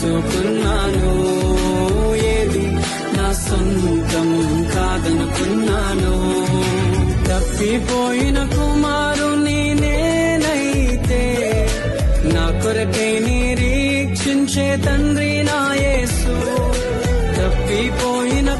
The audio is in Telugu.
చేసుకున్నాను, ఏది నా సొంతం కాదనుకున్నాను. తప్పిపోయిన కుమారుని నేనైతే, నా కొరకై నిరీక్షించే తండ్రి నా యేసు. తప్పిపోయిన